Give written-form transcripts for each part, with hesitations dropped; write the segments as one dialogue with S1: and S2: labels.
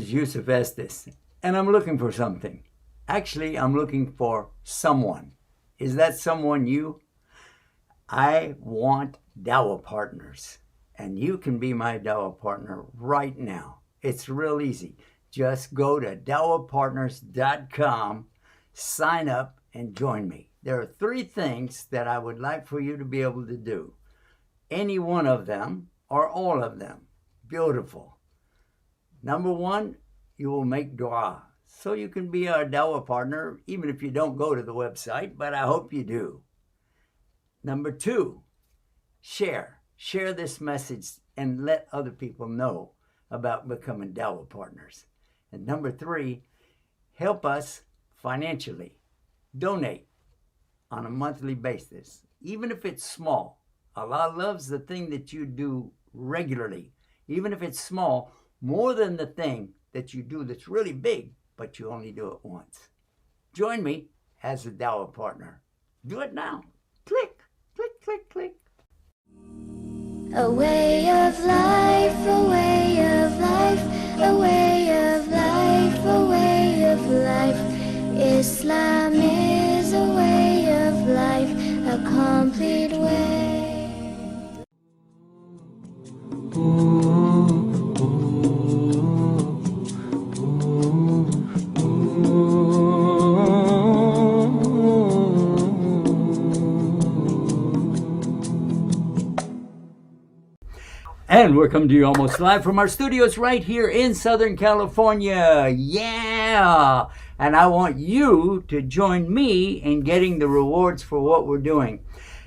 S1: Yusuf Estes, and I'm looking for something. Actually, I'm looking for someone. Is that someone you? I want dawah partners, and you can be my dawah partner right now. It's real easy. Just go to dawahpartners.com, sign up, and join me. There are 3 things that I would like for you to be able to do. Any one of them or all of them. Beautiful. Number 1, you will make dua. So you can be our dawah partner, even if you don't go to the website, but I hope you do. Number 2, share. Share this message and let other people know about becoming dawah partners. And number 3, help us financially. Donate on a monthly basis, even if it's small. Allah loves the thing that you do regularly, even if it's small, more than the thing that you do that's really big, but you only do it once. Join me as a dawah partner. Do it now. Click, click, click, click.
S2: A way of life, a way of life, a way of life, a way of life. Islam is a way of life, a complete way.
S1: And we're coming to you almost live from our studios right here in Southern California. Yeah! And I want you to join me in getting the rewards for what we're doing.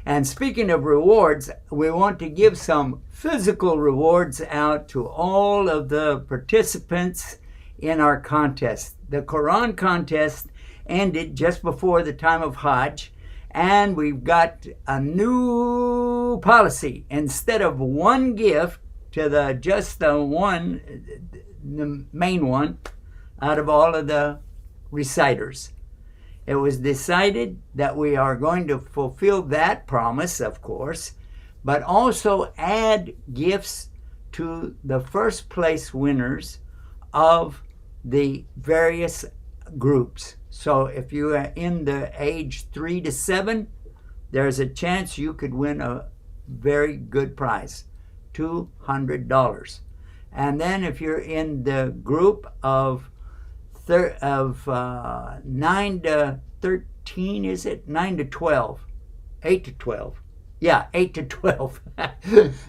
S1: And speaking of rewards, we want to give some physical rewards out to all of the participants in our contest. The Koran contest ended just before the time of Hajj. And we've got a new policy. Instead of one gift to the main one out of all of the reciters, it was decided that we are going to fulfill that promise, of course, but also add gifts to the first place winners of the various groups. So if you are in the age 3 to 7, there's a chance you could win a very good prize, $200. And then if you're in the group of 9 to 13, is it? 9 to 12, 8 to 12. Yeah, 8 to 12.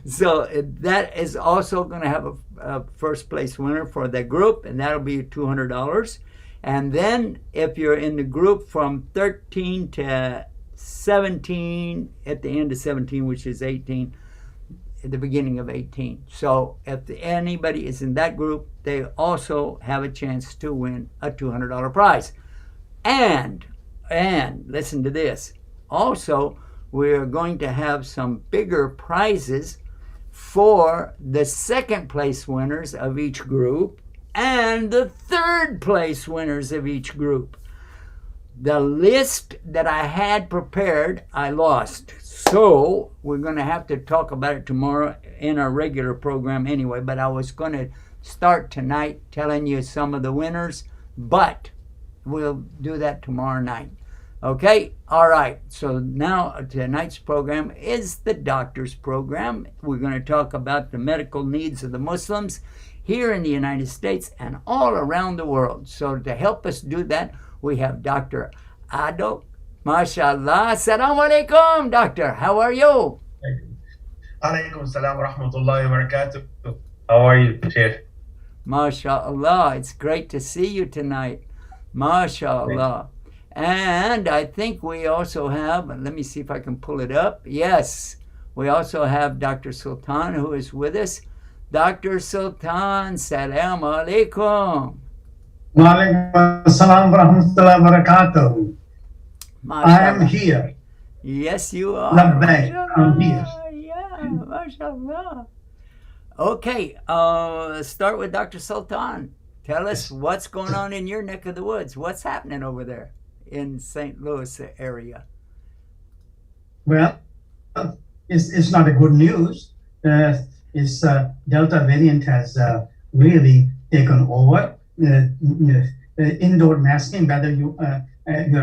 S1: So that is also going to have a first place winner for the group, and that'll be $200. And then if you're in the group from 13 to 17, at the end of 17, which is 18, at the beginning of 18. So if anybody is in that group, they also have a chance to win a $200 prize. And listen to this. Also, we're going to have some bigger prizes for the second place winners of each group and the third place winners of each group. The list that I had prepared, I lost. So we're going to have to talk about it tomorrow in our regular program anyway, but I was going to start tonight telling you some of the winners, but we'll do that tomorrow night. Okay? All right. So now tonight's program is the doctor's program. We're going to talk about the medical needs of the Muslims here in the United States and all around the world. So to help us do that, we have Dr. Ado. MashaAllah. Assalamu alaikum, doctor. How are you?
S3: Alaikum salam wa rahmatullahi wa barakatuh. How are you, Sheikh?
S1: MashaAllah. It's great to see you tonight. MashaAllah. And I think we also have, let me see if I can pull it up. Yes, we also have Dr. Sultan who is with us. Dr. Sultan, salam alaikum.
S4: Wa alaikum salam wa rahmatullahi wa barakatuh. I am here.
S1: Yes, you are.
S4: Labbaik, I'm here.
S1: Yeah, MashaAllah. Okay, let's start with Dr. Sultan. Tell us what's going on in your neck of the woods. What's happening over there in St. Louis area?
S4: Well, it's not a good news. Is Delta variant has really taken over. Indoor masking, whether you're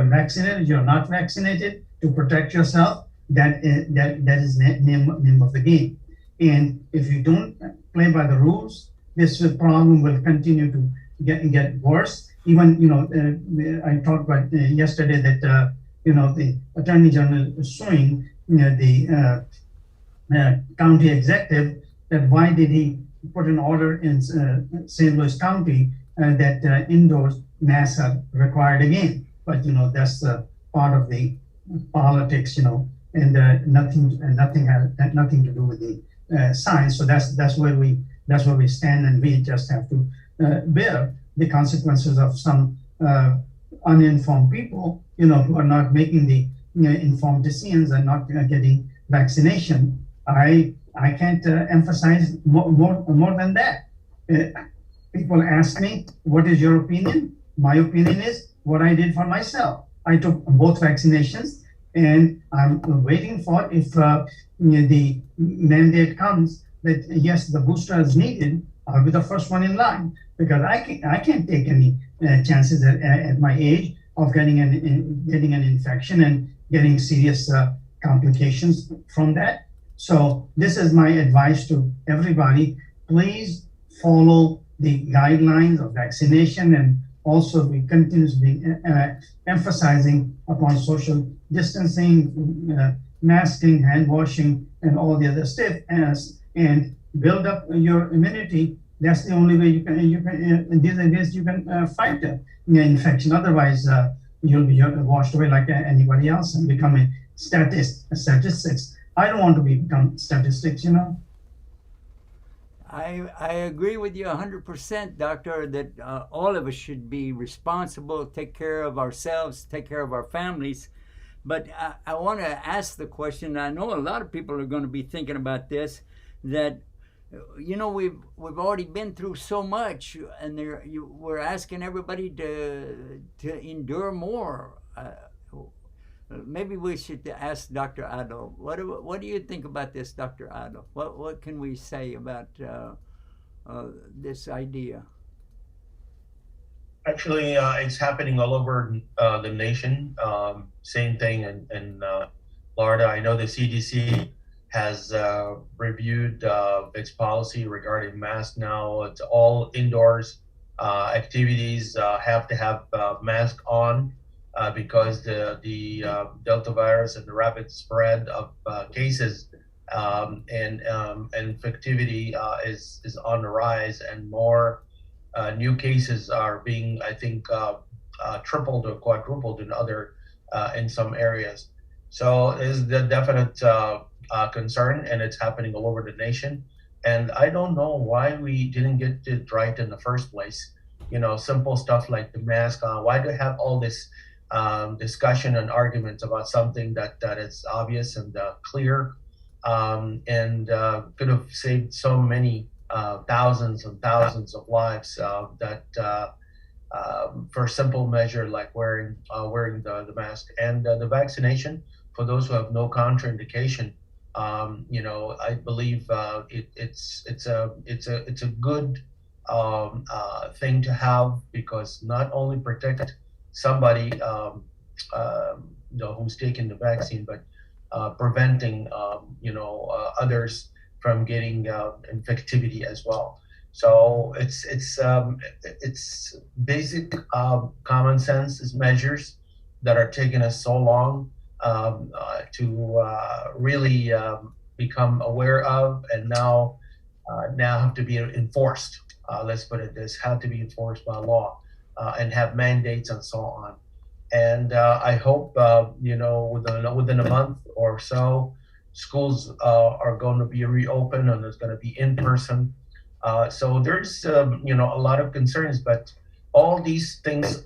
S4: vaccinated, you're not vaccinated, to protect yourself. That is name of the game. And if you don't play by the rules, this problem will continue to get worse. Even I talked about yesterday that the Attorney General is suing the county executive that why did he put an order in St. Louis County that indoors masks are required again. But that's part of the politics, and nothing has nothing to do with the science. So that's where we stand, and we just have to bear the consequences of some uninformed people, who are not making the informed decisions and not getting vaccination. I can't emphasize more than that. People ask me, what is your opinion? My opinion is what I did for myself. I took both vaccinations, and I'm waiting for if the mandate comes that yes, the booster is needed. I'll be the first one in line, because I can't take any chances at my age of getting an infection and getting serious complications from that. So this is my advice to everybody. Please follow the guidelines of vaccination, and also we continuously emphasizing upon social distancing, masking, hand washing, and all the other stuff, and build up your immunity. That's the only way you can in these days you can fight the infection. Otherwise, you'll be washed away like anybody else and become a statistics. I don't want to become statistics,
S1: I agree with you 100%, Doctor, that all of us should be responsible, take care of ourselves, take care of our families. But I want to ask the question, I know a lot of people are going to be thinking about this, that we've already been through so much, and we're asking everybody to endure more. Maybe we should ask Dr. Adil. What do you think about this, Dr. Adil? What can we say about this idea?
S3: Actually, it's happening all over the nation. Same thing in Florida. I know the CDC has reviewed its policy regarding masks now. It's all indoors activities have to have mask on because the Delta virus and the rapid spread of cases and infectivity is on the rise, and more new cases are being, I think, tripled or quadrupled in some areas. So it's the definite concern, and it's happening all over the nation. And I don't know why we didn't get it right in the first place. Simple stuff like the mask. Why do we have all this discussion and arguments about something that is obvious and clear, and could have saved so many thousands and thousands of lives for a simple measure like wearing the mask and the vaccination for those who have no contraindication. I believe it's a good thing to have, because not only protect somebody who's taking the vaccine, but preventing others from getting infectivity as well. So it's basic common sense measures that are taking us so long to really become aware of, and now have to be enforced. Let's put it this: have to be enforced by law and have mandates and so on. And I hope within a month or so, schools are going to be reopened, and it's going to be in person. So there's a lot of concerns, but all these things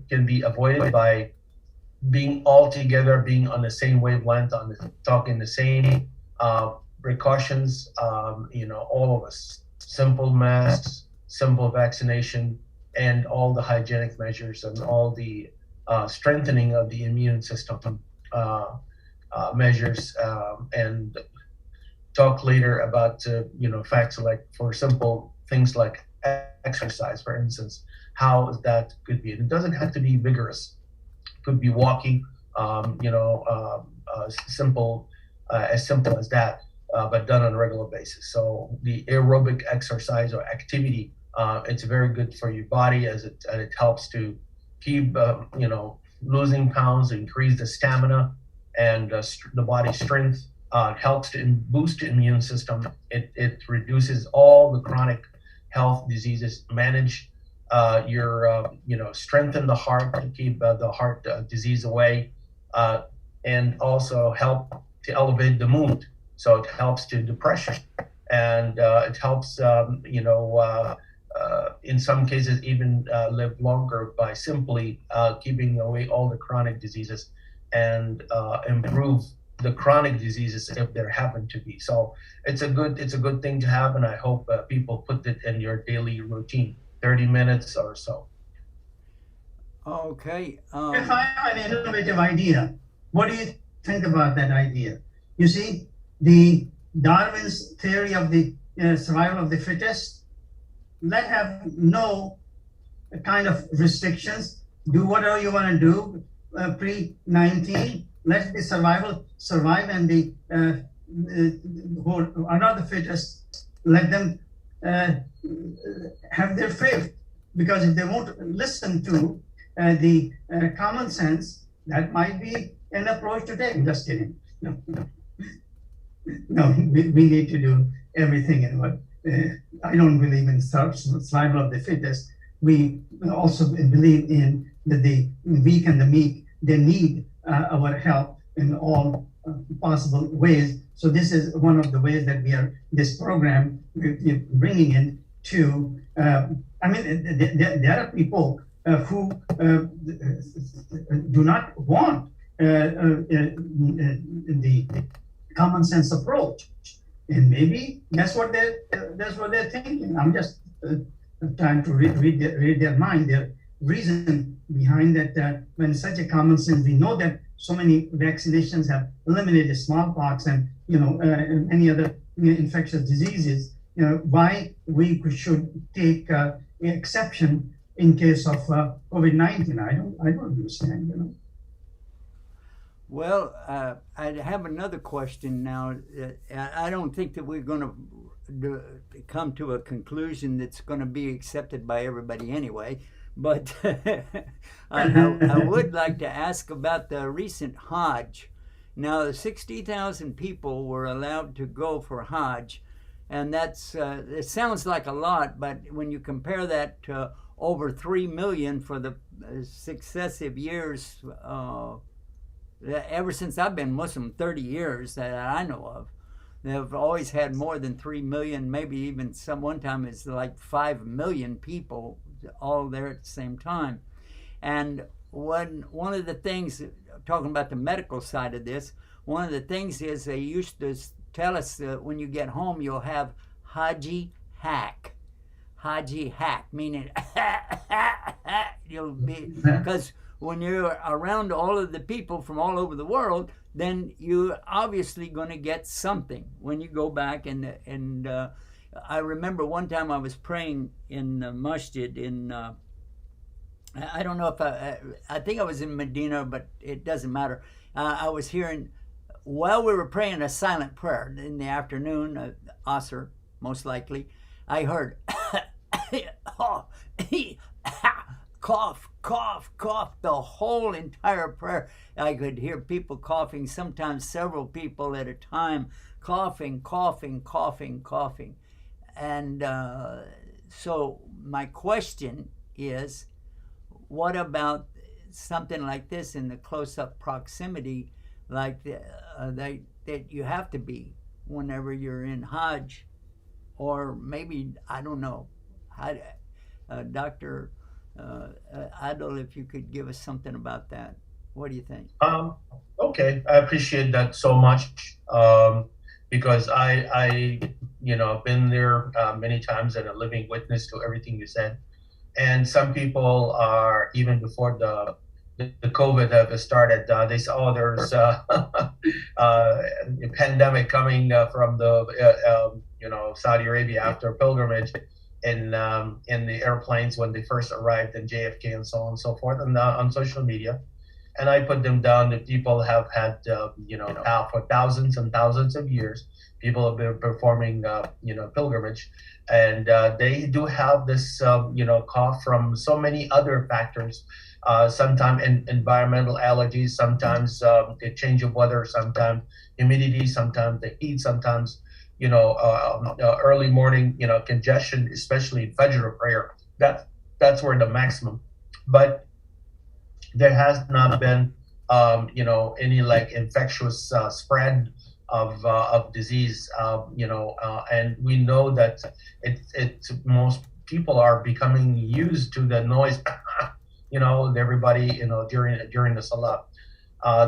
S3: can be avoided by being all together, being on the same wavelength, talking the same precautions, all of us, simple masks, simple vaccination, and all the hygienic measures and all the strengthening of the immune system measures, and talk later about facts like for simple things like exercise, for instance, how that could be. And it doesn't have to be vigorous. It could be walking, simple, as simple as that, but done on a regular basis. So the aerobic exercise or activity, it's very good for your body as it helps to keep losing pounds, increase the stamina and the body's strength. It helps to boost the immune system. It reduces all the chronic health diseases, manage strengthen the heart to keep the heart disease away, and also help to elevate the mood. So it helps to depression, and it helps, in some cases, even live longer by simply keeping away all the chronic diseases and improve the chronic diseases if there happen to be. So it's a good thing to have, and I hope people put it in your daily routine, 30 minutes or so.
S1: Okay.
S4: If I have an innovative idea, what do you think about that idea? You see, the Darwin's theory of the survival of the fittest, let have no kind of restrictions. Do whatever you want to do pre-19. Let the survive, and the who are not the fittest, let them have their faith. Because if they won't listen to the common sense, that might be an approach to take. Just kidding. No, we need to do everything in what I don't believe in survival of the fittest. We also believe in that the weak and the meek, they need our help in all possible ways. So this is one of the ways that this program we're bringing in to, there are people who do not want the common sense approach, and maybe that's what they're thinking. I'm just trying to read their mind, their reason behind that. When such a common sense, we know that so many vaccinations have eliminated smallpox and any other infectious diseases. Why we should take exception in case of COVID-19? I don't understand.
S1: Well, I have another question now. I don't think that we're going to come to a conclusion that's going to be accepted by everybody anyway. But I would like to ask about the recent Hajj. Now, 60,000 people were allowed to go for Hajj, and that's it sounds like a lot, but when you compare that to over 3 million for the successive years, ever since I've been Muslim, 30 years that I know of, they've always had more than 3 million, maybe even one time it's like 5 million people all there at the same time. And one of the things, talking about the medical side of this, one of the things is they used to tell us that when you get home you'll have Haji hack, meaning you'll be, because when you're around all of the people from all over the world, then you're obviously going to get something when you go back. And I remember one time I was praying in the masjid in, I don't know if I think I was in Medina, but it doesn't matter. I was hearing, while we were praying a silent prayer in the afternoon, Asr, most likely, I heard, cough, cough, cough, the whole entire prayer. I could hear people coughing, sometimes several people at a time, coughing, coughing, coughing, coughing. And so my question is, what about something like this in the close-up proximity, like that you have to be whenever you're in Hajj, or maybe, I don't know, Dr. Adil, if you could give us something about that. What do you think?
S3: Okay, I appreciate that so much. because I been there many times and a living witness to everything you said. And some people are, even before the COVID have started, they say, oh, there's a pandemic coming from the Saudi Arabia after pilgrimage in the airplanes when they first arrived in JFK and so on and so forth, and on social media. And I put them down that people have had, for thousands and thousands of years, people have been performing, pilgrimage, and they do have this, cough from so many other factors. Sometimes environmental allergies, sometimes the change of weather, sometimes humidity, sometimes the heat, sometimes early morning, congestion, especially in Fajr prayer. That's where the maximum. But there has not been, any like infectious spread of disease, and we know that most people are becoming used to the noise, everybody, during the salah.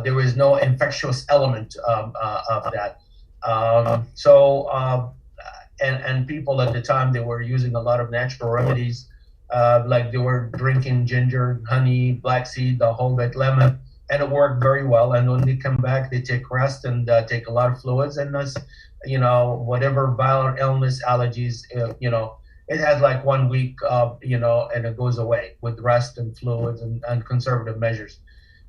S3: There was no infectious element of that. And people at the time, they were using a lot of natural remedies, like they were drinking ginger, honey, black seed, the whole bit, lemon, and it worked very well. And when they come back, they take rest and take a lot of fluids, and whatever viral illness, allergies, it has like 1 week, and it goes away with rest and fluids and conservative measures.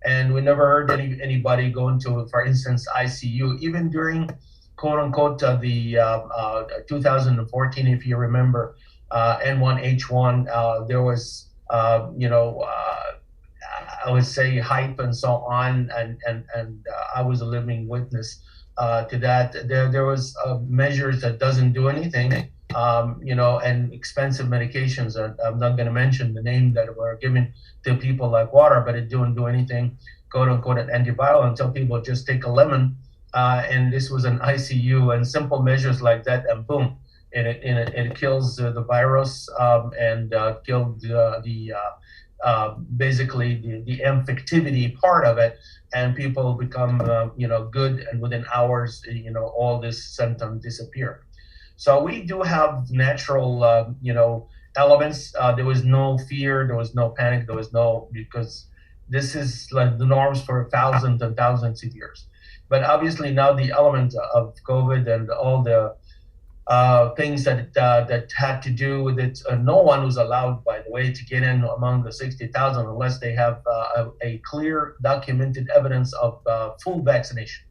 S3: And we never heard anybody go into, for instance, ICU, even during quote unquote the 2014, if you remember, N1H1, there was, I would say, hype and so on, and I was a living witness to that. There was measures that doesn't do anything, and expensive medications. I'm not going to mention the name that were given to people like water, but it didn't do anything, quote unquote, an antiviral, until people just take a lemon, and this was an ICU, and simple measures like that, and boom, and it kills the virus, and killed basically the infectivity part of it, and people become good, and within hours, all this symptom disappear. So we do have natural elements. There was no fear, there was no panic, there was no, because this is like the norms for thousands and thousands of years. But obviously now the element of COVID and all the things that had to do with it. No one was allowed, by the way, to get in among the 60,000 unless they have a clear documented evidence of full vaccination.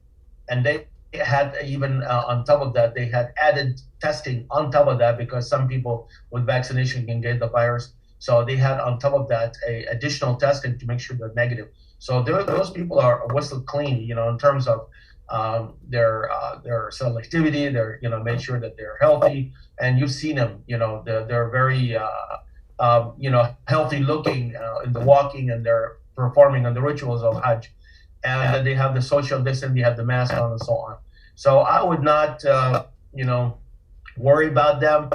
S3: And they had even on top of that, they had added testing on top of that, because some people with vaccination can get the virus. So they had on top of that a additional testing to make sure they're negative. So those people are whistle clean, in terms of their selectivity. They're made sure that they're healthy, and you've seen them. They're very healthy looking in the walking, and they're performing on the rituals of Hajj, and then they have the social distance, they have the mask on, and so on. So I would not worry about them.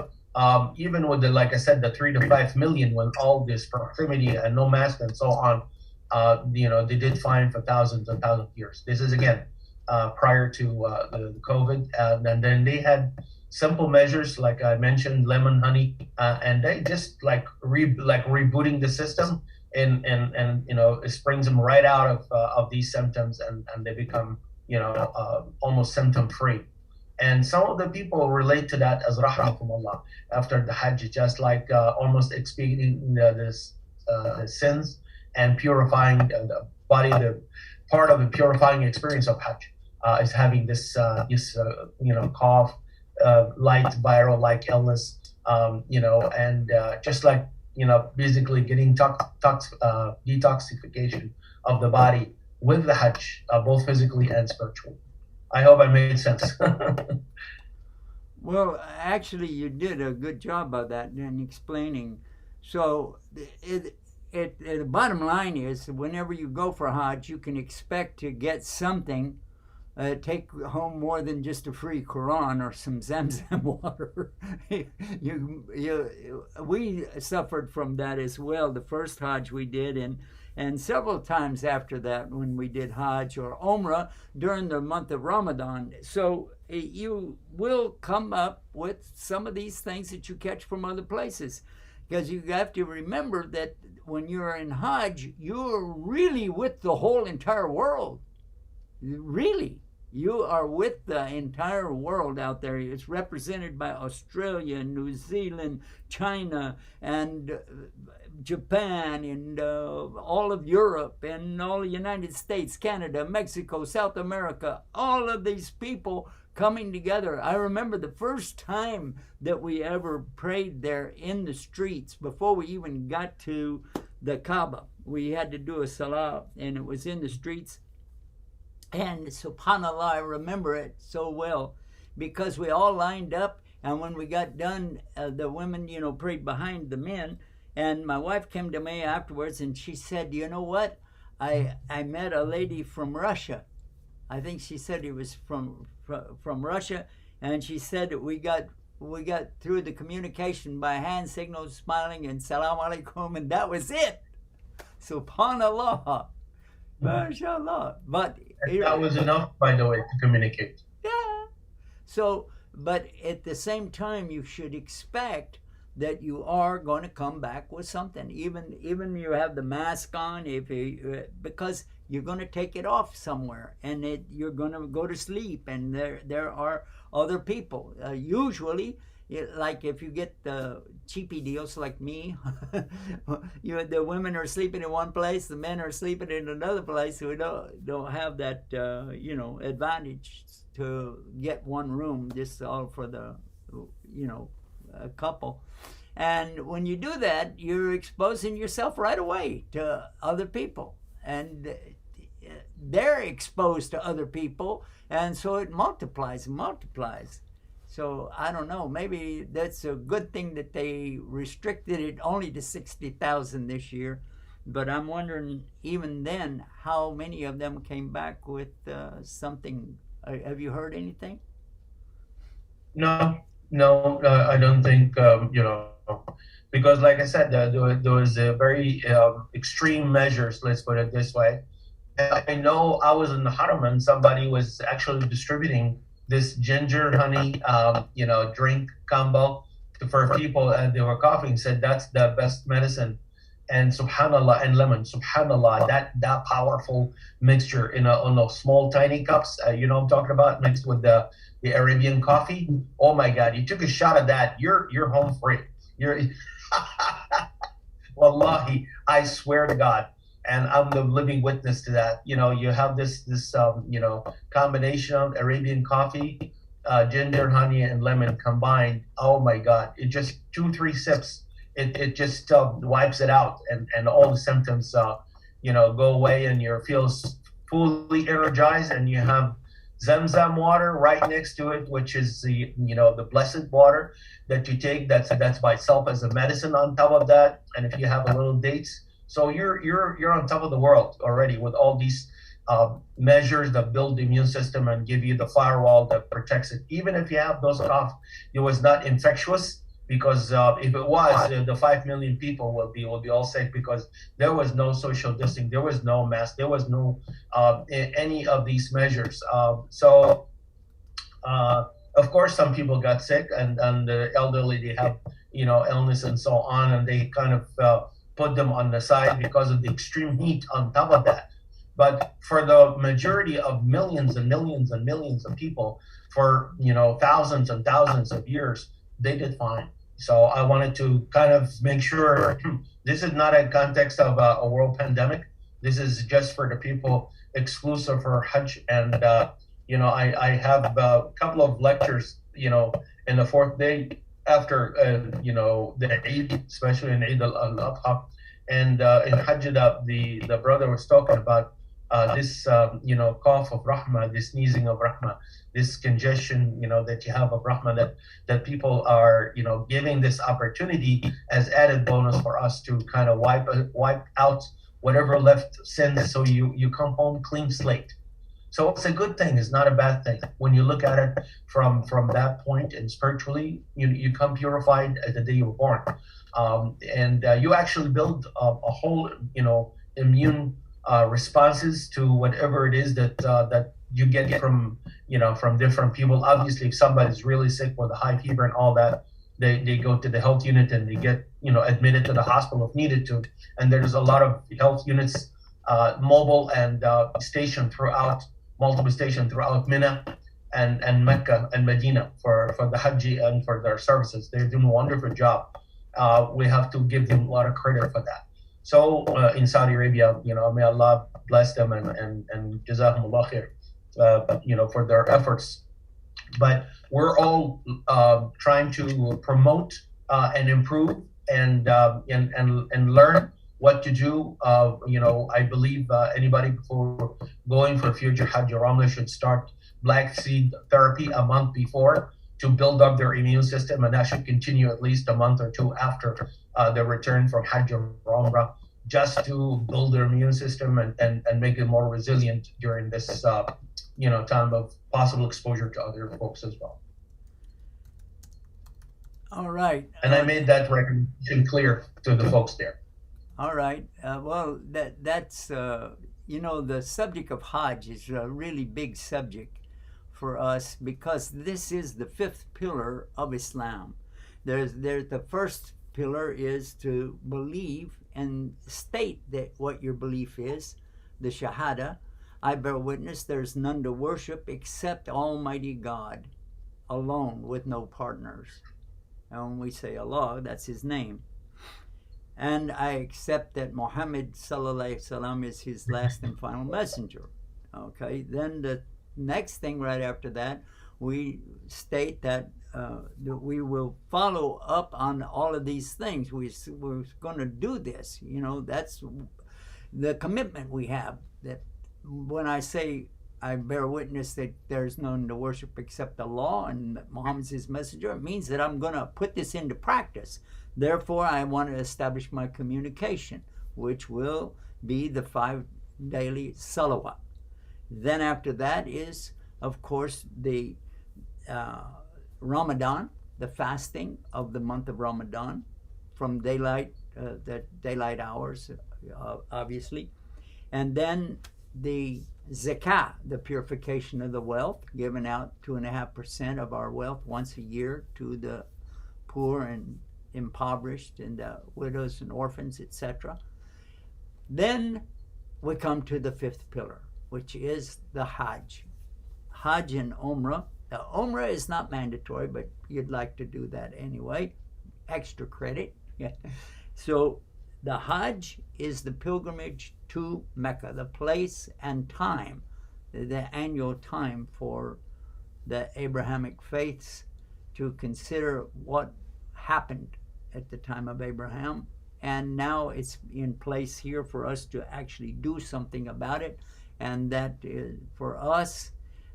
S3: Even with like I said, the 3 to 5 million, when all this proximity and no mask and so on, they did fine for thousands and thousands of years. This is again prior to the COVID, and then they had simple measures like I mentioned, lemon, honey, and they just rebooting the system, and it springs them right out of these symptoms, and they become almost symptom free. And some of the people relate to that as rahmatullah after the Hajj, just like almost expiating the sins and purifying the body. The part of the purifying experience of Hajj is having this cough, light viral like illness, and just like basically getting detoxification of the body with the Hajj, both physically and spiritually. I hope I made sense.
S1: Well, actually, you did a good job of that in explaining. So, the bottom line is, whenever you go for Hajj, you can expect to get something. Take home more than just a free Koran or some Zamzam water. We suffered from that as well. The first Hajj we did, and and several times after that when we did Hajj or Umrah during the month of Ramadan. So you will come up with some of these things that you catch from other places, because you have to remember that when you're in Hajj, you're really with the whole entire world. Really. You are with the entire world out there. It's represented by Australia, New Zealand, China, and Japan, and all of Europe, and all the United States, Canada, Mexico, South America, all of these people coming together. I remember the first time that we ever prayed there in the streets, before we even got to the Kaaba. We had to do a salah, and it was in the streets. And subhanAllah, I remember it so well, because we all lined up, and when we got done, the women, prayed behind the men. And my wife came to me afterwards, and she said, you know what? I met a lady from Russia. I think she said he was from Russia, and she said that we got through the communication by hand signals, smiling, and salam alaikum, and that was it. Subhanallah. MashaAllah. But
S3: that was enough, by the way, to communicate.
S1: Yeah. So, but at the same time, you should expect that you are going to come back with something. Even you have the mask on, because you're going to take it off somewhere, and you're going to go to sleep, and there are other people. Usually, like if you get the cheapy deals like me, the women are sleeping in one place, the men are sleeping in another place. So we don't have that advantage to get one room, just all for the a couple. And when you do that, you're exposing yourself right away to other people, and they're exposed to other people, and so it multiplies and multiplies. So I don't know, maybe that's a good thing that they restricted it only to 60,000 this year. But I'm wondering, even then, how many of them came back with something. Have you heard anything?
S3: No, I don't think, because like I said, there was very extreme measures, let's put it this way. I know I was in the Haram, and somebody was actually distributing this ginger honey, drink combo for people, and they were coughing. Said that's the best medicine, and subhanallah, and lemon, subhanallah, that powerful mixture on those small tiny cups. I'm talking about, mixed with the Arabian coffee. Oh my God! You took a shot of that, you're home free. You're wallahi, I swear to God. And I'm the living witness to that. You have this combination of Arabian coffee, ginger, honey, and lemon combined. Oh my God! It just 2-3 sips. It just wipes it out, and all the symptoms go away, and you feel fully energized. And you have Zamzam water right next to it, which is the blessed water that you take. That's by itself as a medicine on top of that. And if you have a little dates. So you're on top of the world already with all these measures that build the immune system and give you the firewall that protects it. Even if you have those cough, it was not infectious, because if it was, the 5 million people will be all sick, because there was no social distancing, there was no mask, there was no any of these measures. So of course, some people got sick, and the elderly, they have illness and so on, and they kind of put them on the side because of the extreme heat on top of that. But for the majority of millions and millions and millions of people, for thousands and thousands of years, they did fine. So I wanted to kind of make sure this is not a context of a world pandemic. This is just for the people, exclusive for Hajj. And I have a couple of lectures in the fourth day after the Eid, especially in Eid al-Adha, and in Hajj, the brother was talking about this cough of rahmah, this sneezing of rahmah, this congestion that you have of rahmah, that people are giving this opportunity as added bonus for us to kind of wipe out whatever left sins, so you come home clean slate. So it's a good thing. It's not a bad thing when you look at it from that point. And spiritually, you come purified at the day you were born, and you actually build a whole immune responses to whatever it is that you get from from different people. Obviously, if somebody's really sick with a high fever and all that, they go to the health unit and they get admitted to the hospital if needed to. And there's a lot of health units mobile and stationed throughout multiple stations throughout Mina and Mecca and Medina for the Hajj and for their services. They're doing a wonderful job. We have to give them a lot of credit for that. So in Saudi Arabia, may Allah bless them and Jazakumullah khair, for their efforts. But we're all trying to promote and improve and learn what to do. I believe anybody before going for future Hajj or Umrah should start black seed therapy a month before to build up their immune system, and that should continue at least a month or two after the return from Hajj or Umrah, just to build their immune system and make it more resilient during this time of possible exposure to other folks as well.
S1: All right.
S3: And I made that recommendation clear to the folks there.
S1: All right. Well, that's the subject of Hajj is a really big subject for us because this is the fifth pillar of Islam. There's the first pillar is to believe and state that what your belief is, the Shahada. I bear witness there's none to worship except Almighty God alone with no partners. And when we say Allah, that's his name. And I accept that Muhammad sallallahu alaihi wasallam is his last and final messenger. Okay, then the next thing right after that, we state that we will follow up on all of these things. We're going to do this. That's the commitment we have. That when I say I bear witness that there's none to worship except Allah and that Muhammad's his messenger, it means that I'm going to put this into practice. Therefore, I want to establish my communication, which will be the 5 daily salawat. Then after that is, of course, the Ramadan, the fasting of the month of Ramadan, from the daylight hours, obviously. And then the zakah, the purification of the wealth, giving out 2.5% of our wealth once a year to the poor and impoverished and the widows and orphans, etc. Then we come to the fifth pillar, which is the Hajj. Hajj and Umrah. The Umrah is not mandatory, but you'd like to do that anyway. Extra credit. So the Hajj is the pilgrimage to Mecca, the place and time, the annual time for the Abrahamic faiths to consider what happened at the time of Abraham. And now it's in place here for us to actually do something about it. And that is, for us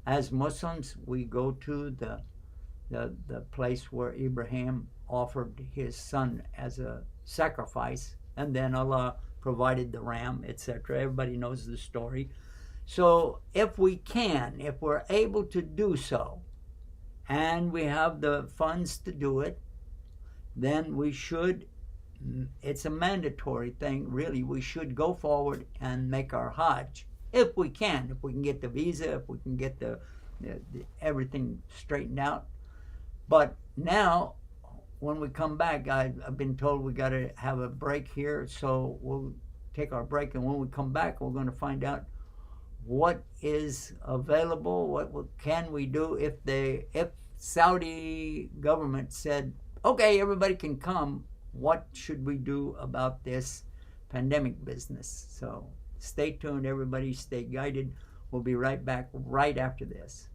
S1: as Muslims, we go to the place where Abraham offered his son as a sacrifice, and then Allah provided the ram, etc. Everybody knows the story. So if we're able to do so, and we have the funds to do it, then we should, it's a mandatory thing, really, we should go forward and make our Hajj. If we can get the visa, if we can get the everything straightened out. But now, when we come back, I've been told we got to have a break here, so we'll take our break, and when we come back, we're going to find out what is available, what can we do if Saudi government said, okay, everybody can come, what should we do about this pandemic business? So stay tuned, everybody. Stay guided. We'll be right back right after this.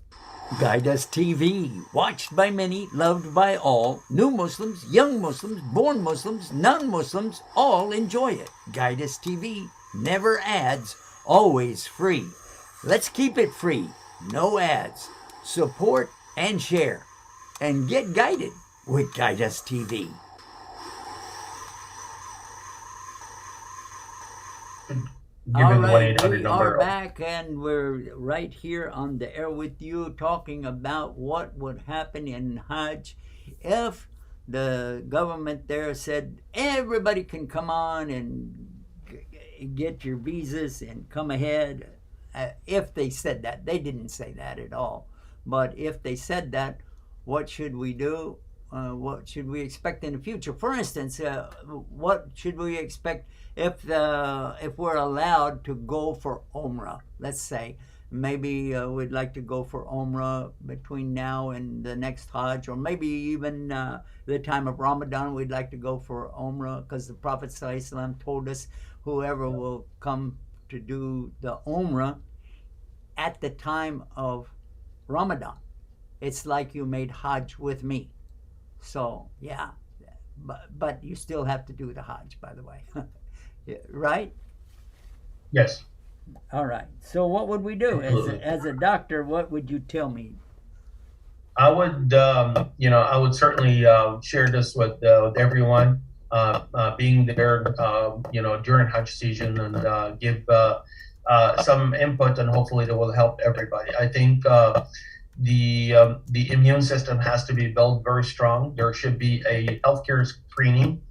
S1: Guide Us TV, watched by many, loved by all. New Muslims, young Muslims, born Muslims, non-Muslims, all enjoy it. Guide Us TV, never ads, always free. Let's keep it free, no ads. Support and share. And get guided with Guide Us TV. All right, we are back, and we're right here on the air with you talking about what would happen in Hajj if the government there said everybody can come on and get your visas and come ahead. If they said that, they didn't say that at all. But if they said that, what should we do? What should we expect in the future? For instance, what should we expect if we're allowed to go for Umrah? Let's say maybe we'd like to go for Umrah between now and the next Hajj, or maybe even the time of Ramadan we'd like to go for Umrah, because the Prophet ﷺ told us whoever will come to do the Umrah at the time of Ramadan, it's like you made Hajj with me. So yeah, but you still have to do the Hajj, by the way. Right?
S3: Yes.
S1: All right. So what would we do as a doctor? What would you tell me?
S3: I would, I would certainly share this with everyone, being there, during Hajj season, and give some input, and hopefully that will help everybody. I think the immune system has to be built very strong. There should be a healthcare screening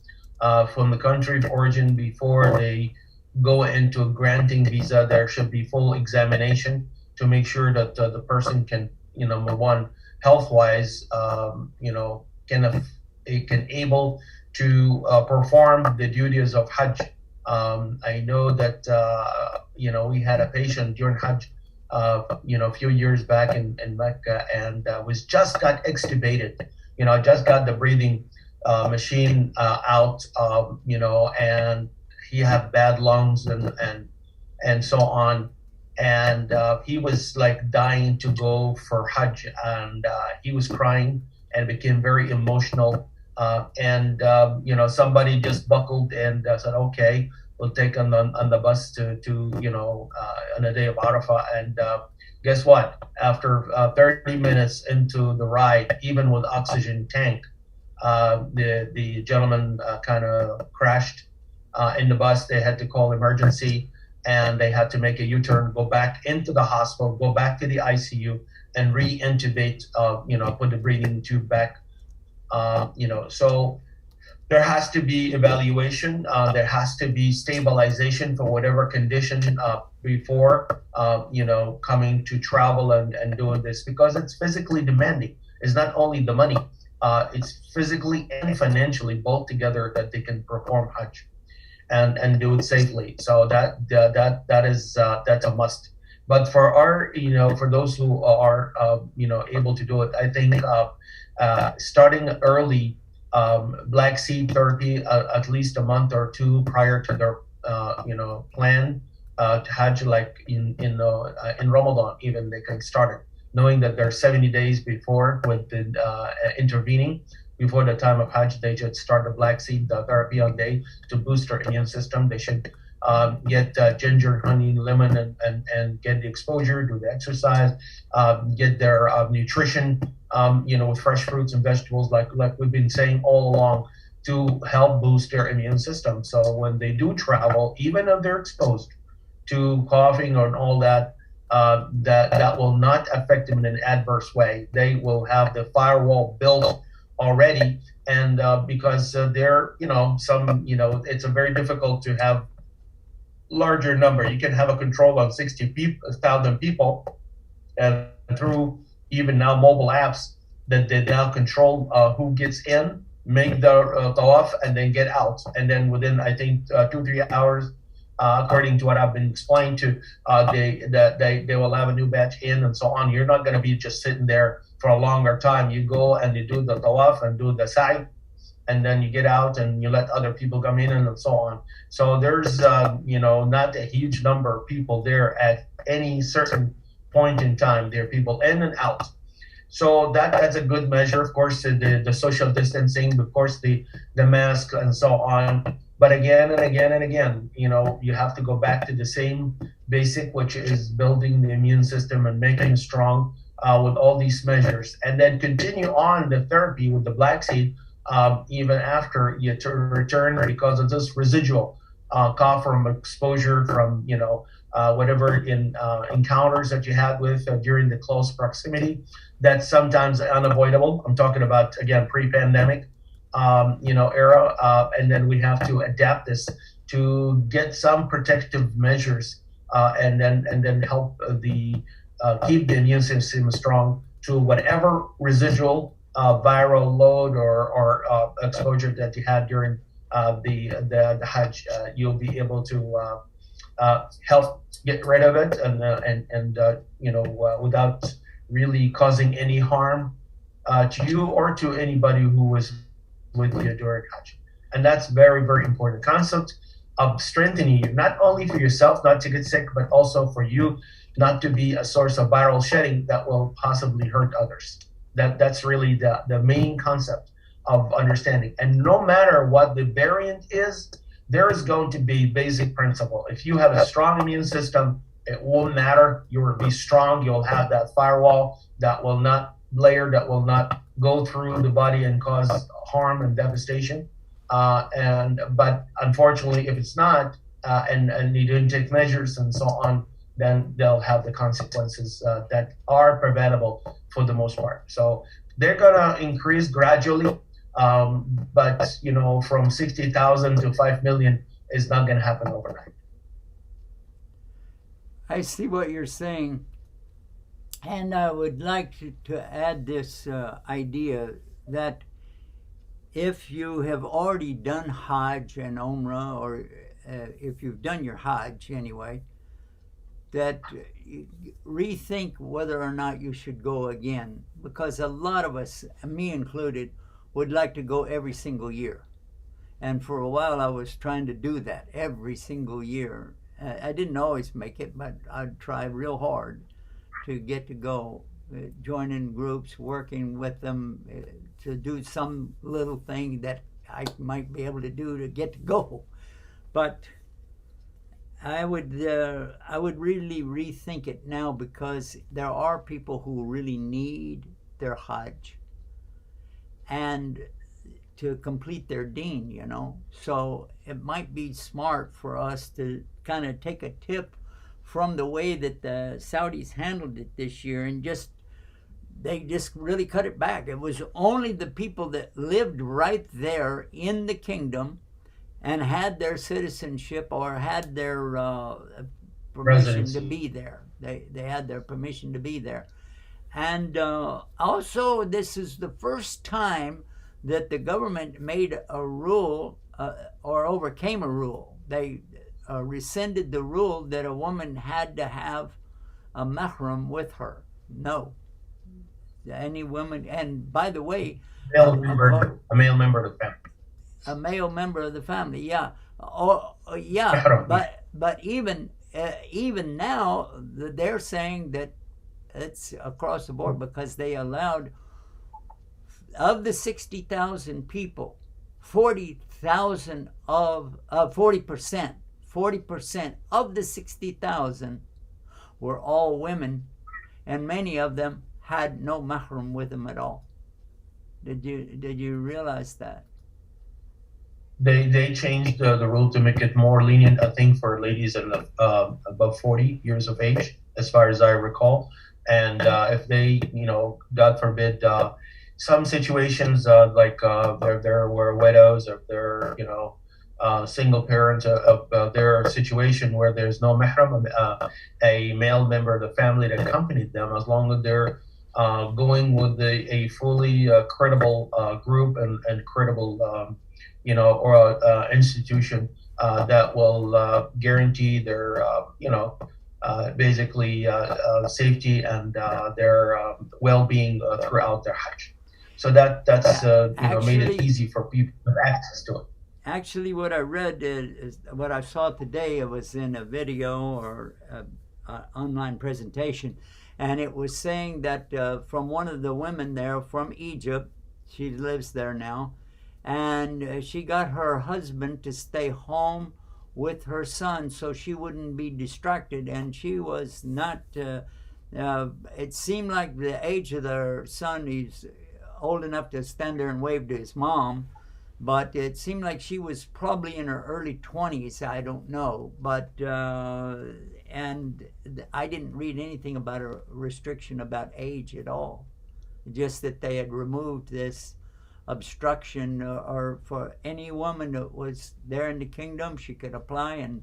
S3: from the country of origin before they go into granting visa. There should be full examination to make sure that the person can, number one, health-wise, can able to perform the duties of Hajj. I know that we had a patient during Hajj, a few years back in Mecca, and was just got extubated. Just got the breathing machine out, and he had bad lungs and so on. And he was like dying to go for Hajj, and he was crying and became very emotional. Somebody just buckled and said, "Okay, we'll take on the bus to on the day of Arafah." And guess what? After 30 minutes into the ride, even with oxygen tank, the gentleman kind of crashed in the bus. They had to call emergency, and they had to make a U-turn, go back into the hospital, go back to the ICU, and re-intubate, put the breathing tube back. So there has to be evaluation. There has to be stabilization for whatever condition before, coming to travel and doing this, because it's physically demanding. It's not only the money, it's physically and financially both together that they can perform Hajj and do it safely. So that's a must. But for for those who are, able to do it, I think starting early, Black Seed therapy, at least a month or two prior to their, plan to Hajj, like in Ramadan, even they can start it, knowing that they're 70 days before with the intervening. Before the time of Hajj, they should start the Black Seed therapy on day to boost their immune system. They should get ginger, honey, lemon, and get the exposure, do the exercise, get their nutrition, with fresh fruits and vegetables, like we've been saying all along, to help boost their immune system. So when they do travel, even if they're exposed to coughing or all that, that will not affect them in an adverse way. They will have the firewall built already, and because they're, it's a very difficult to have larger number. You can have a control on 60,000 people, and through even now mobile apps that they now control who gets in, make the tawaf, and then get out. And then within, I think, 2-3 hours, according to what I've been explained to, they will have a new batch in and so on. You're not going to be just sitting there for a longer time. You go and you do the tawaf and do the sa'i, and then you get out and you let other people come in and so on. So there's, not a huge number of people there at any certain point in time. There are people in and out. So that's a good measure. Of course, the social distancing, of course, the mask and so on. But again and again and again, you have to go back to the same basic, which is building the immune system and making it strong with all these measures. And then continue on the therapy with the Black Seed, even after you return, because of this residual cough from exposure from, whatever encounters that you had with during the close proximity. That's sometimes unavoidable. I'm talking about, again, pre-pandemic, era, and then we have to adapt this to get some protective measures, and then help keep the immune system strong to whatever residual viral load or exposure that you had during the Hajj. You'll be able to help get rid of it, and without really causing any harm to you or to anybody who was with you during Hajj. And that's very, very important concept of strengthening you, not only for yourself not to get sick, but also for you not to be a source of viral shedding that will possibly hurt others. That's really the main concept of understanding. And no matter what the variant is, there is going to be basic principle. If you have a strong immune system, it won't matter. You will be strong. You'll have that firewall that will not go through the body and cause harm and devastation. But unfortunately, if it's not, and you didn't take measures and so on, then they'll have the consequences that are preventable for the most part. So they're gonna increase gradually, but from 60,000 to 5 million is not gonna happen overnight.
S1: I see what you're saying, and I would like to add this idea that if you have already done Hajj and Umrah, or if you've done your Hajj anyway, that rethink whether or not you should go again, because a lot of us, me included, would like to go every single year. And for a while I was trying to do that every single year. I didn't always make it, but I'd try real hard to get to go, joining groups, working with them to do some little thing that I might be able to do to get to go. But I would really rethink it now, because there are people who really need their Hajj and to complete their deen, So it might be smart for us to kind of take a tip from the way that the Saudis handled it this year, and they just really cut it back. It was only the people that lived right there in the kingdom and had their citizenship or had their permission to be there. They had their permission to be there. And also, this is the first time that the government made a rule or overcame a rule. They rescinded the rule that a woman had to have a mahram with her. No. Any woman, and by the way,
S3: a male member of the family.
S1: A male member of the family, yeah. Yeah, but even now, they're saying that it's across the board, because they allowed, of the 60,000 people, 40% of the 60,000 were all women, and many of them had no mahram with them at all. Did you realize that?
S3: They changed the rule to make it more lenient, I think, for ladies above 40 years of age, as far as I recall. And if they, God forbid, some situations like there were widows, or they're, single parents of their situation where there's no mahram, a male member of the family that accompanied them, as long as they're going with a fully credible group and credible, or institution that will guarantee their, basically safety and their well-being throughout their Hajj. So that's made it easy for people to have access to it.
S1: Actually, what I read is what I saw today. It was in a video or online presentation, and it was saying that from one of the women there from Egypt, she lives there now, and she got her husband to stay home with her son so she wouldn't be distracted, and she was not, it seemed like the age of their son, he's old enough to stand there and wave to his mom, but it seemed like she was probably in her early 20s, I don't know, but and I didn't read anything about a restriction about age at all, just that they had removed this obstruction, or for any woman that was there in the kingdom, she could apply. And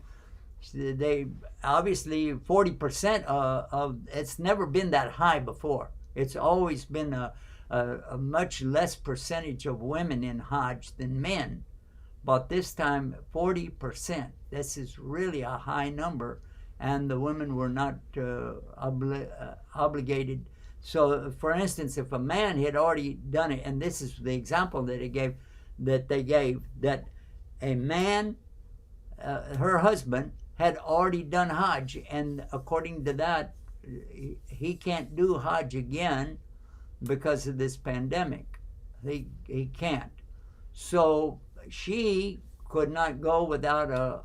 S1: they obviously 40% of it's never been that high before. It's always been a much less percentage of women in Hajj than men, but this time 40%. This is really a high number, and the women were not obligated. So, for instance, if a man had already done it, and this is the example that they gave, that a man, her husband, had already done Hajj, and according to that, he can't do Hajj again because of this pandemic. He can't. So she could not go without a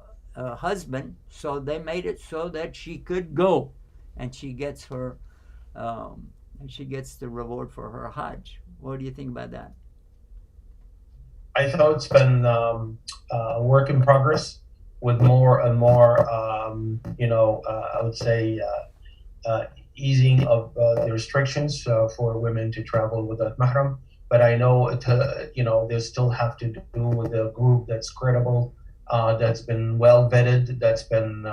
S1: husband, so they made it so that she could go, and she gets the reward for her Hajj. What do you think about that?
S3: I thought it's been a work in progress, with more and more, I would say, easing of the restrictions for women to travel without mahram. But I know they still have to do with a group that's credible, that's been well vetted, that's been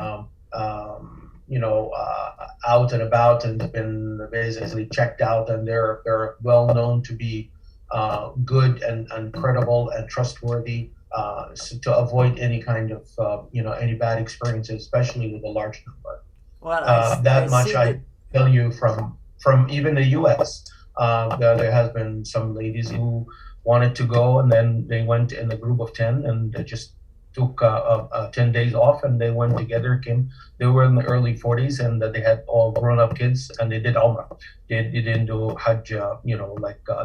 S3: out and about and been basically checked out, and they're well known to be good and credible and trustworthy, so to avoid any kind of any bad experiences, especially with a large number.
S1: Well,
S3: I tell you from even the U.S. There has been some ladies who wanted to go, and then they went in a group of 10, and they just took 10 days off, and they went together. They were in the early 40s, and they had all grown-up kids, and they did Umrah. They didn't do Hajj,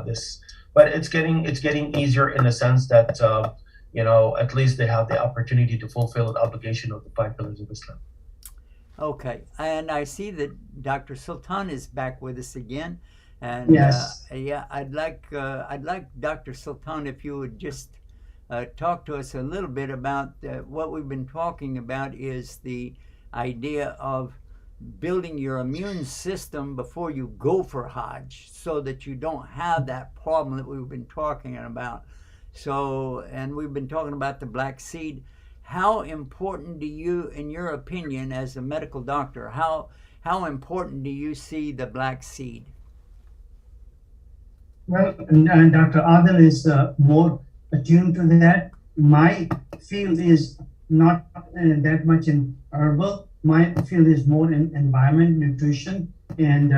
S3: this. But it's getting easier in the sense that at least they have the opportunity to fulfill the obligation of the 5 pillars of Islam.
S1: Okay, and I see that Dr. Sultan is back with us again, and
S4: yes.
S1: I'd like Dr. Sultan, if you would just talk to us a little bit about what we've been talking about, is the idea of building your immune system before you go for Hajj, so that you don't have that problem that we've been talking about. So, and we've been talking about the black seed. How important do you, in your opinion, as a medical doctor, how important do you see the black seed?
S4: Well, Dr. Adil is more attuned to that. My field is not that much in herbal. My field is more in environment, nutrition, and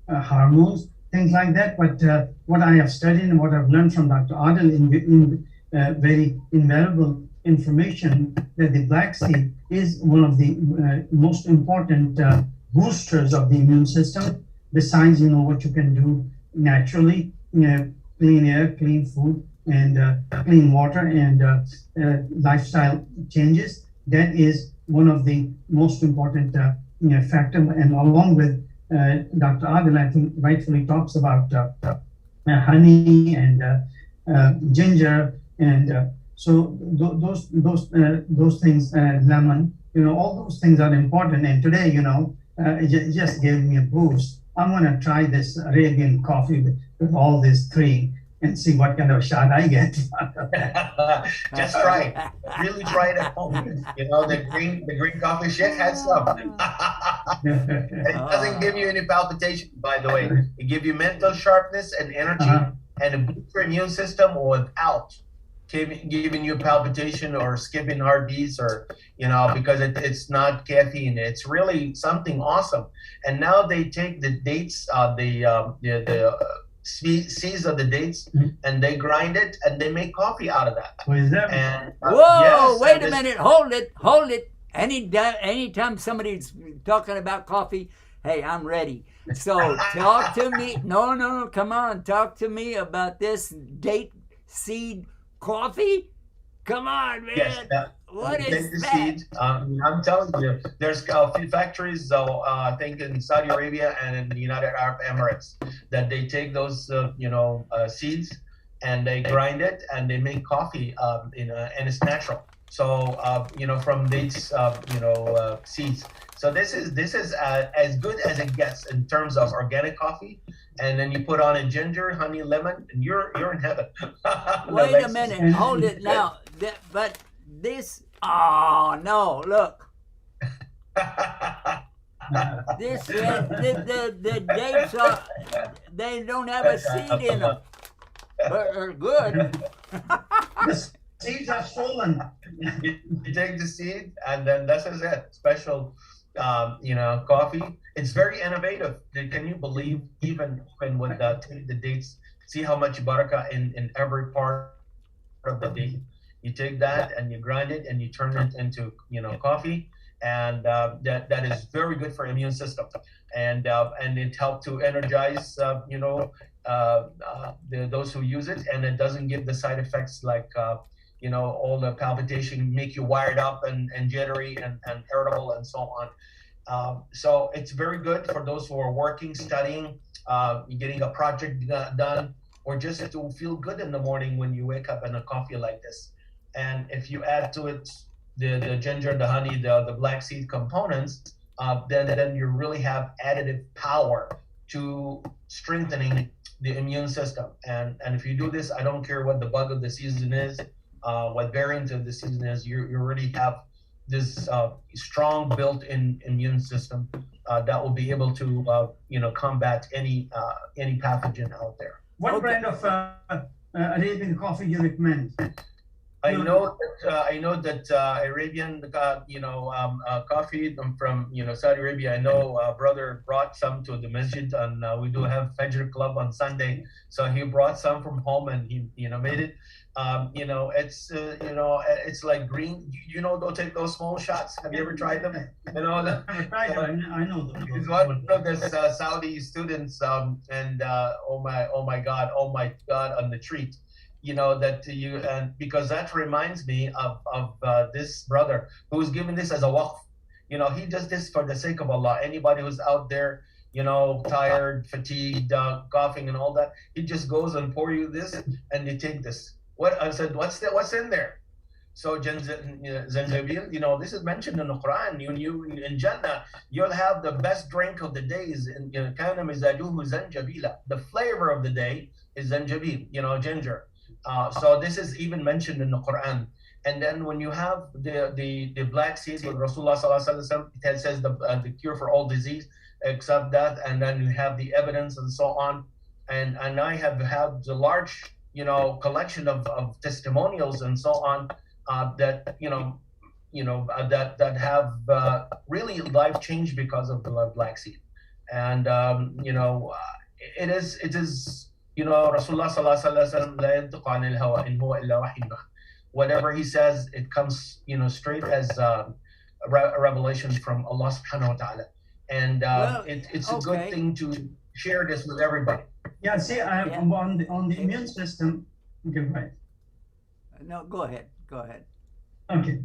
S4: hormones, things like that. But what I have studied and what I've learned from Dr. Adil in very invaluable information, that the black seed is one of the most important boosters of the immune system. Besides, what you can do naturally, clean air, clean food, and clean water, and lifestyle changes. That is one of the most important factor. And along with Dr. Adil, I think rightfully talks about honey and ginger, and so those things, lemon, all those things are important. And today, it just gave me a boost. I'm going to try this Arabian coffee with all these three and see what kind of shot I get.
S3: Just try it. Really try it at home. The green coffee shake has some. It doesn't give you any palpitation, by the way. It gives you mental sharpness and energy, and a boost your immune system without giving you palpitation or skipping heartbeats, or because it's not caffeine. It's really something awesome. And now they take the dates, the seeds of the dates, and they grind it and they make coffee out of that.
S4: What is that?
S3: And,
S1: whoa,
S3: yes,
S1: wait a minute, hold it. Anytime somebody's talking about coffee, hey, I'm ready. So talk to me. No, come on, talk to me about this date seed coffee. Come on, man.
S3: Yes,
S1: what is that?
S3: Seed. I'm telling you, there's a few factories, I think in Saudi Arabia and in the United Arab Emirates, that they take those, seeds, and they grind it and they make coffee, and it's natural. So, from dates, seeds. So this is as good as it gets in terms of organic coffee, and then you put on a ginger, honey, lemon, and you're in heaven.
S1: Wait a minute, hold it now. But this, oh no, look. This the dates are, they don't have a seed in them, but they're good.
S4: The seeds are stolen.
S3: You take the seed, and then this is it. Special, coffee. It's very innovative. Can you believe, even with the dates, see how much barakah in every part of the date. You take that and you grind it and you turn it into coffee, and that is very good for immune system, and it helps to energize those who use it, and it doesn't give the side effects like all the palpitation, make you wired up and jittery and irritable and so on. So it's very good for those who are working, studying, getting a project done, or just to feel good in the morning when you wake up in a coffee like this. And if you add to it the ginger, the honey, the black seed components, then you really have additive power to strengthening the immune system. And if you do this, I don't care what the bug of the season is, what variant of the season is, you already have this strong built-in immune system that will be able to combat any pathogen out there.
S4: What brand of Arabian coffee you recommend?
S3: I know that Arabian coffee from Saudi Arabia. I know brother brought some to the masjid, and we do have Fajr Club on Sunday, so he brought some from home and he made it. It's like green. Don't take those small shots. Have you ever tried them?
S4: I know them.
S3: He's one of the Saudi students, and oh my God, on the treat. And because that reminds me of this brother who's given this as a waqf. He does this for the sake of Allah. Anybody who's out there, tired, fatigued, coughing and all that, he just goes and pour you this, and you take this. I said, what's in there? So zanjabil, this is mentioned in the Quran. You in Jannah, you'll have the best drink of the days. Kana mizajuhu zanjabila. The flavor of the day is zanjabil, ginger. So this is even mentioned in the Quran. And then when you have the black seeds with Rasulullah sallallahu alaihi wasallam, it says the cure for all disease except death, and then you have the evidence and so on. And I have had the large collection of testimonials and so on that that have really life changed because of the black seed. And it is. Rasulullah sallallahu alaihi wasallam la yantiqu anil hawa in huwa illa wahyun yuha. Whatever he says, it comes straight as a revelation from Allah subhanahu wa ta'ala. And it's a good thing to share this with everybody.
S4: Yeah, see, on the immune system. Okay, right.
S1: No, go ahead.
S4: Okay.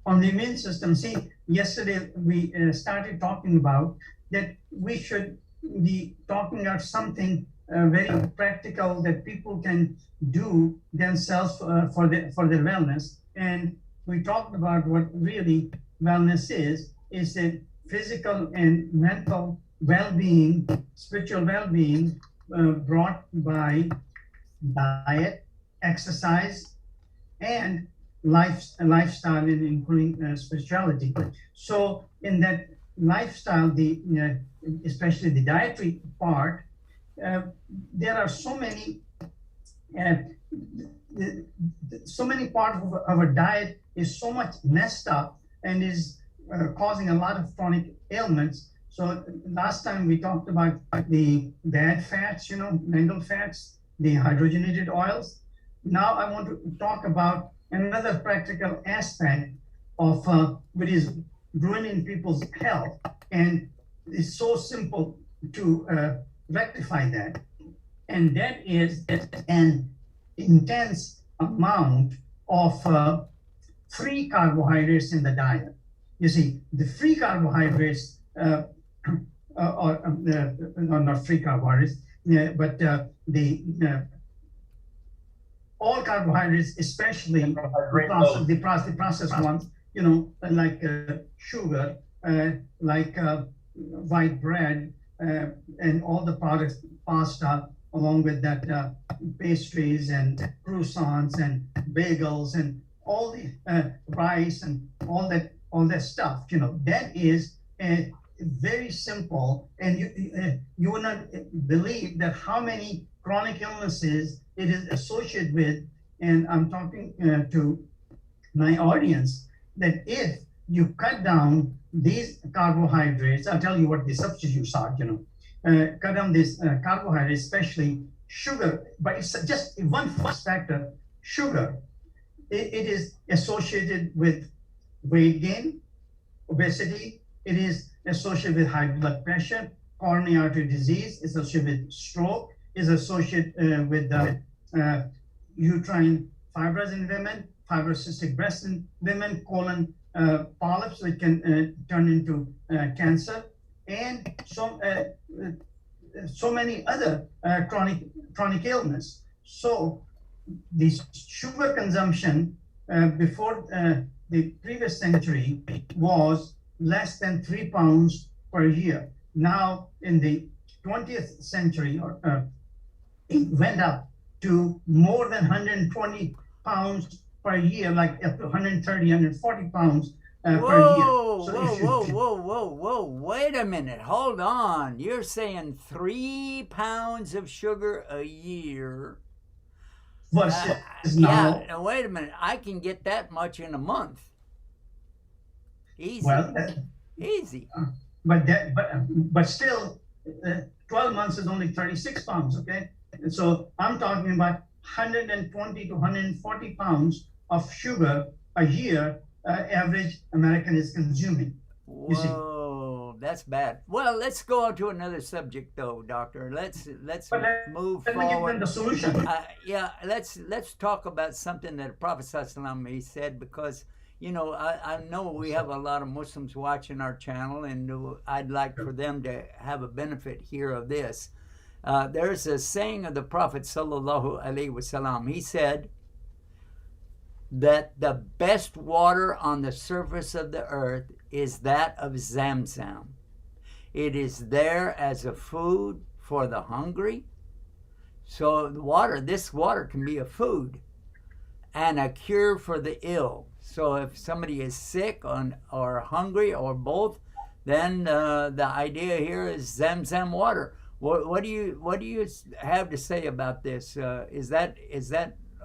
S4: On the immune system, see, yesterday we started talking about that we should be talking about something very practical that people can do themselves for their wellness. And we talked about what really wellness is that physical and mental well-being, spiritual well-being brought by diet, exercise, and lifestyle, including spirituality. So in that lifestyle, especially the dietary part, there are so many parts of our diet is so much messed up and is causing a lot of chronic ailments. So last time we talked about the bad fats, mineral fats, the hydrogenated oils. Now I want to talk about another practical aspect of which is ruining people's health, and it's so simple to rectify that, and that is an intense amount of free carbohydrates in the diet. You see, the free carbohydrates, not free carbohydrates, but all carbohydrates, especially the processed ones, like sugar, like white bread, and all the products pasta, along with that pastries and croissants and bagels and all the rice and all that stuff. That is very simple, and you will not believe that how many chronic illnesses it is associated with. And I'm talking to my audience that if you cut down these carbohydrates, I'll tell you what the substitutes are. Cut down this carbohydrates, especially sugar, but it's just one first factor. Sugar, it is associated with weight gain, obesity. It is associated with high blood pressure, coronary artery disease. It's associated with stroke. Is associated with uterine fibroids in women, fibrocystic breast in women, colon polyps, which can turn into cancer, and so many other chronic illness. So the sugar consumption before the previous century was less than 3 pounds per year. Now in the 20th century, it went up to more than 120 pounds per year, like up to 130, 140 pounds per year.
S1: Whoa. Wait a minute. Hold on. You're saying 3 pounds of sugar a year.
S4: Versus now.
S1: Yeah, wait a minute. I can get that much in a month. Easy.
S4: Well,
S1: easy.
S4: But still, 12 months is only 36 pounds, okay? And so I'm talking about 120 to 140 pounds of sugar a year average American is consuming.
S1: Whoa, that's bad. Well, let's go on to another subject, though, doctor. Let's move
S4: Let me give them
S1: forward.
S4: the solution.
S1: Yeah, let's talk about something that the Prophet ﷺ said, because I know we have a lot of Muslims watching our channel, and I'd like for them to have a benefit here of this. There's a saying of the Prophet sallallahu alaihi wasallam. He said that the best water on the surface of the earth is that of Zamzam. It is there as a food for the hungry. So this water can be a food and a cure for the ill. So if somebody is sick or hungry or both, then the idea here is Zamzam water. What do you have to say about this? Is that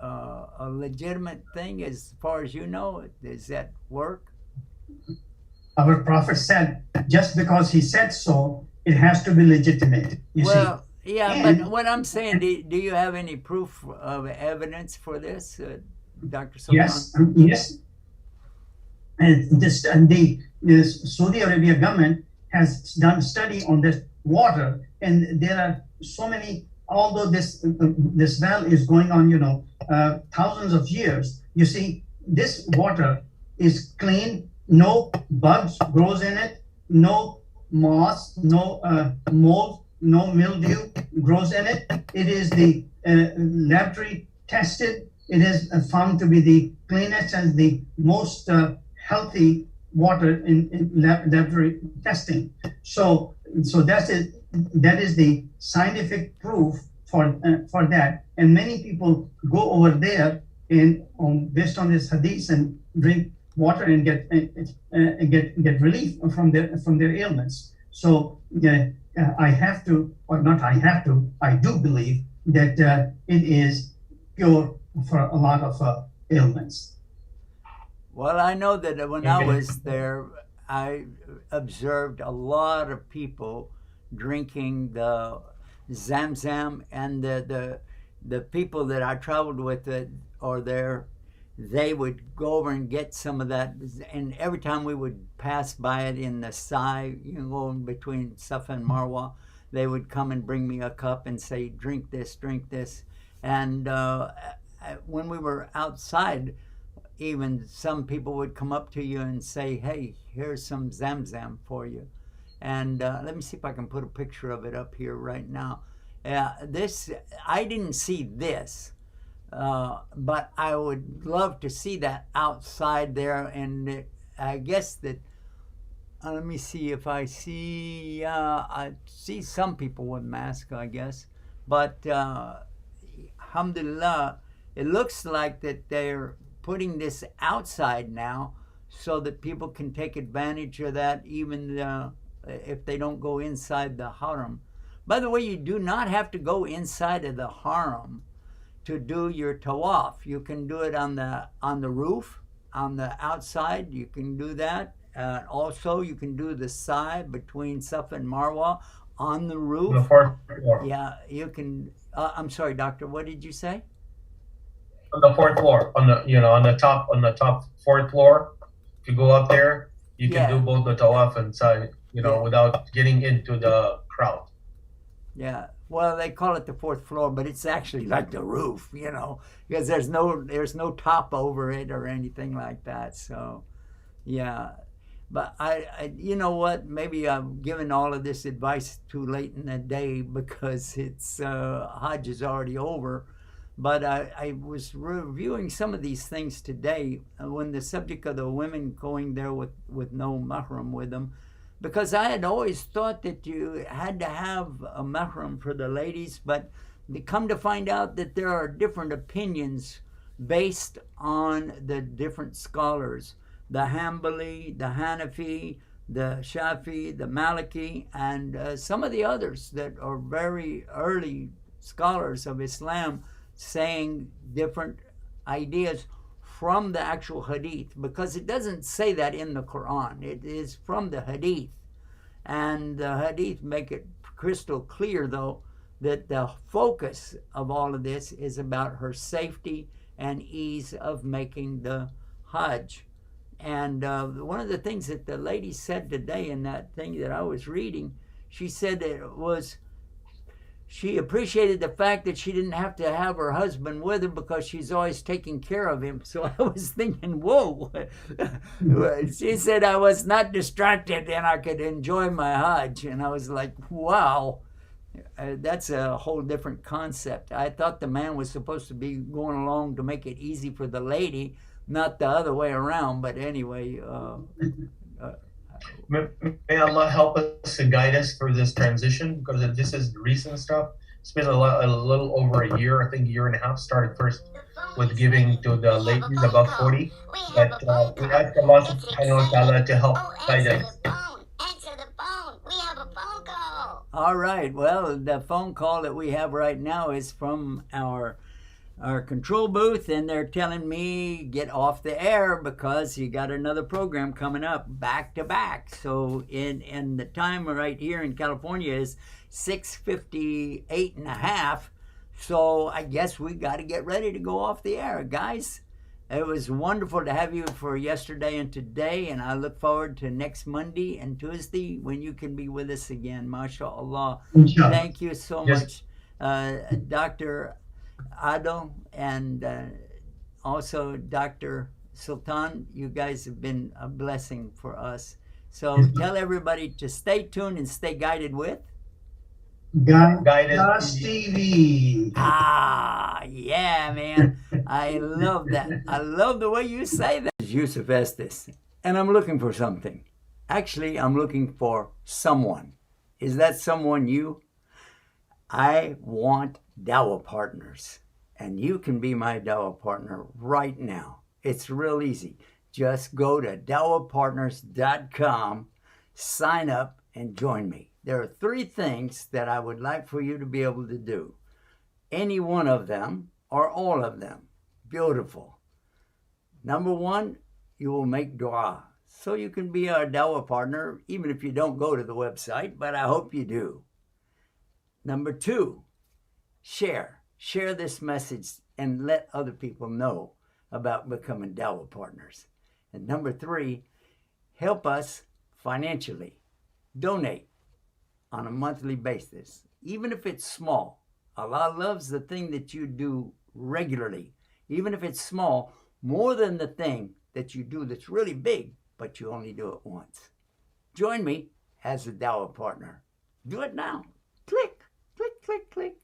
S1: a legitimate thing as far as you know? Does that work?
S4: Our prophet said, just because he said so, it has to be legitimate. You see?
S1: Yeah,
S4: And-
S1: but what I'm saying, do you have any proof of evidence for this, Dr. Sultan?
S4: Yes. And the Saudi Arabia government has done a study on this water, and there are so many. Although this well is going on, thousands of years. You see, this water is clean. No bugs grows in it. No moss. No mold. No mildew grows in it. It is the laboratory tested. It is found to be the cleanest and the most healthy water in laboratory testing. So that is the scientific proof for that. And many people go over there and based on this hadith and drink water and get relief from their ailments. So I do believe that it is cure for a lot of ailments.
S1: Well, I know that when I was there, I observed a lot of people drinking the Zamzam, and the people that I traveled with they would go over and get some of that, and every time we would pass by it in the Sai, going between Safa and Marwa, they would come and bring me a cup and say, drink this. And when we were outside, even some people would come up to you and say, hey, here's some Zamzam for you. And let me see if I can put a picture of it up here right now. I didn't see this, but I would love to see that outside there. And I guess that, let me see if I see some people with masks, I guess. But alhamdulillah, it looks like that they're putting this outside now so that people can take advantage of that even if they don't go inside the haram. By the way, you do not have to go inside of the haram to do your tawaf. You can do it on the roof, on the outside. You can do that. Also, you can do the sa'i between Safa and Marwa on the roof.
S3: The fourth floor.
S1: Yeah, you can. I'm sorry, doctor. What did you say?
S3: On the fourth floor, on the top fourth floor. If you go up there, you can do both the tawaf and sa'i, without getting into the crowd.
S1: Yeah. Well, they call it the fourth floor, but it's actually like the roof, because there's no top over it or anything like that. So, yeah. But I you know what? Maybe I'm giving all of this advice too late in the day because it's Hajj is already over. But I was reviewing some of these things today when the subject of the women going there with no mahram with them, because I had always thought that you had to have a mahram for the ladies, but they come to find out that there are different opinions based on the different scholars. The Hanbali, the Hanafi, the Shafi, the Maliki, and some of the others that are very early scholars of Islam saying different ideas from the actual hadith, because it doesn't say that in the Quran. It is from the hadith. And the hadith make it crystal clear, though, that the focus of all of this is about her safety and ease of making the Hajj. And one of the things that the lady said today in that thing that I was reading, she said it was, she appreciated the fact that she didn't have to have her husband with her because she's always taking care of him. So I was thinking, whoa. She said I was not distracted and I could enjoy my Hajj. And I was like, wow, that's a whole different concept. I thought the man was supposed to be going along to make it easy for the lady, not the other way around. But anyway,
S3: may Allah help us and guide us through this transition, because this is recent stuff. It's been a little over a year, I think a year and a half. Started first with giving to the ladies above 40, but we ask Allah subhanahu wa ta'ala to help guide us.
S2: Answer the phone. We have a phone call.
S1: All right. Well, the phone call that we have right now is from our control booth, and they're telling me get off the air because you got another program coming up back to back. So in the time right here in California is 6:58 and a half. So I guess we got to get ready to go off the air, guys. It was wonderful to have you for yesterday and today, and I look forward to next Monday and Tuesday when you can be with us again. MashaAllah. Thank you so much, Dr. Adil, and also Dr. Sultan. You guys have been a blessing for us. So tell everybody to stay tuned and stay guided with
S4: Guidance TV.
S1: Yeah, man. I love that. I love the way you say that. Yusuf Estes, and I'm looking for something. Actually, I'm looking for someone. Is that someone you? I want dawah partners, and you can be my dawah partner right now. It's real easy. Just go to dawahpartners.com, sign up, and join me. There are 3 things that I would like for you to be able to do. Any one of them or all of them. Beautiful. Number 1, you will make dua. So you can be our dawah partner, even if you don't go to the website, but I hope you do. Number 2, share this message and let other people know about becoming dawah partners. And number 3, help us financially. Donate on a monthly basis, even if it's small. Allah loves the thing that you do regularly, even if it's small, more than the thing that you do that's really big, but you only do it once. Join me as a dawah partner. Do it now. Click, click, click, click.